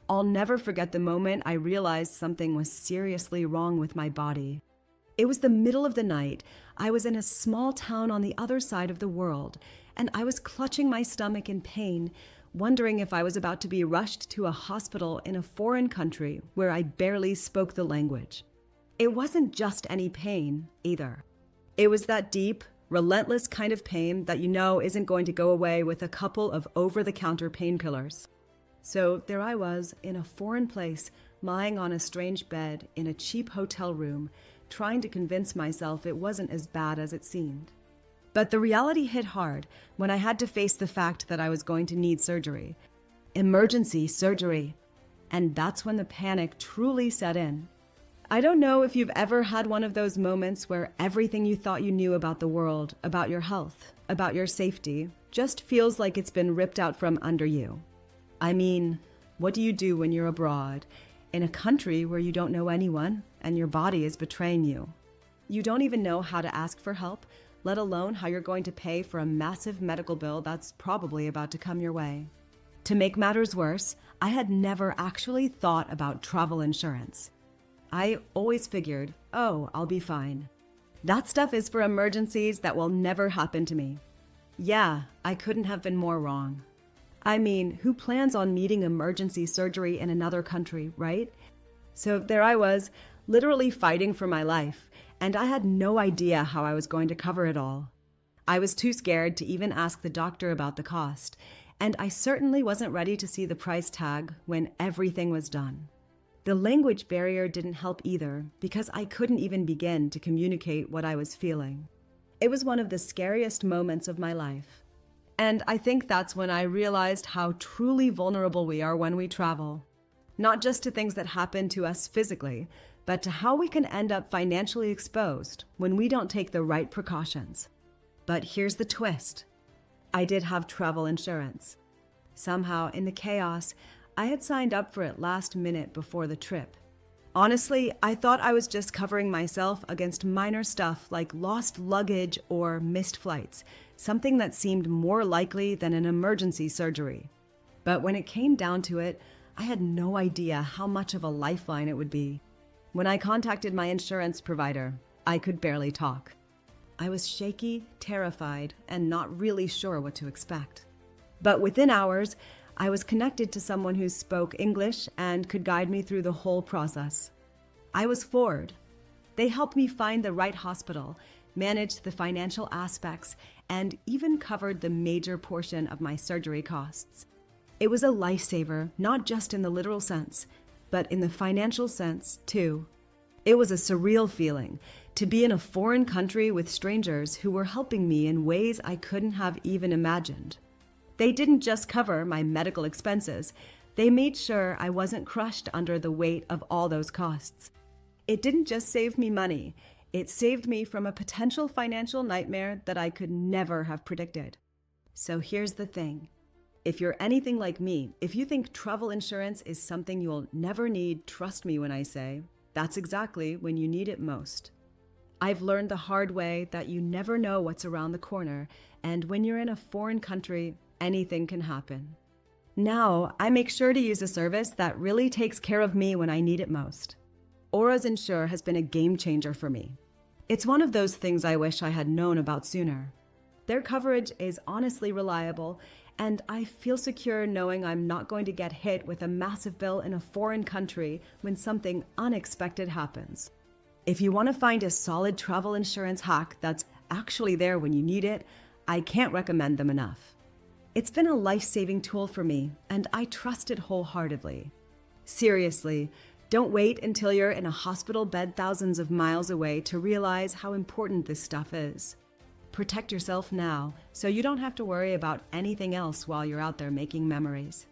I'll never forget the moment I realized something was seriously wrong with my body. It was the middle of the night. I was in a small town on the other side of the world, and I was clutching my stomach in pain, wondering if I was about to be rushed to a hospital in a foreign country where I barely spoke the language. It wasn't just any pain, either. It was that deep, relentless kind of pain that you know isn't going to go away with a couple of over-the-counter painkillers. So there I was, in a foreign place, lying on a strange bed in a cheap hotel room, trying to convince myself it wasn't as bad as it seemed. But the reality hit hard when I had to face the fact that I was going to need surgery. Emergency surgery. And that's when the panic truly set in. I don't know if you've ever had one of those moments where everything you thought you knew about the world, about your health, about your safety, just feels like it's been ripped out from under you. I mean, what do you do when you're abroad, in a country where you don't know anyone and your body is betraying you? You don't even know how to ask for help, let alone how you're going to pay for a massive medical bill that's probably about to come your way. To make matters worse, I had never actually thought about travel insurance. I always figured, oh, I'll be fine. That stuff is for emergencies that will never happen to me. Yeah, I couldn't have been more wrong. I mean, who plans on needing emergency surgery in another country, right? So there I was, literally fighting for my life, and I had no idea how I was going to cover it all. I was too scared to even ask the doctor about the cost, and I certainly wasn't ready to see the price tag when everything was done. The language barrier didn't help either, because I couldn't even begin to communicate what I was feeling. It was one of the scariest moments of my life. And I think that's when I realized how truly vulnerable we are when we travel. Not just to things that happen to us physically, but to how we can end up financially exposed when we don't take the right precautions. But here's the twist. I did have travel insurance. Somehow, in the chaos, I had signed up for it last minute before the trip. Honestly, I thought I was just covering myself against minor stuff like lost luggage or missed flights, something that seemed more likely than an emergency surgery. But when it came down to it, I had no idea how much of a lifeline it would be. When I contacted my insurance provider, I could barely talk. I was shaky, terrified, and not really sure what to expect. But within hours, I was connected to someone who spoke English and could guide me through the whole process. I was floored. They helped me find the right hospital, managed the financial aspects, and even covered the major portion of my surgery costs. It was a lifesaver, not just in the literal sense, but in the financial sense, too. It was a surreal feeling to be in a foreign country with strangers who were helping me in ways I couldn't have even imagined. They didn't just cover my medical expenses, they made sure I wasn't crushed under the weight of all those costs. It didn't just save me money, it saved me from a potential financial nightmare that I could never have predicted. So here's the thing. If you're anything like me, if you think travel insurance is something you'll never need, trust me when I say, that's exactly when you need it most. I've learned the hard way that you never know what's around the corner, and when you're in a foreign country, anything can happen. Now, I make sure to use a service that really takes care of me when I need it most. Aura's Insure has been a game changer for me. It's one of those things I wish I had known about sooner. Their coverage is honestly reliable, and I feel secure knowing I'm not going to get hit with a massive bill in a foreign country when something unexpected happens. If you want to find a solid travel insurance hack that's actually there when you need it, I can't recommend them enough. It's been a life-saving tool for me, and I trust it wholeheartedly. Seriously, don't wait until you're in a hospital bed thousands of miles away to realize how important this stuff is. Protect yourself now, so you don't have to worry about anything else while you're out there making memories.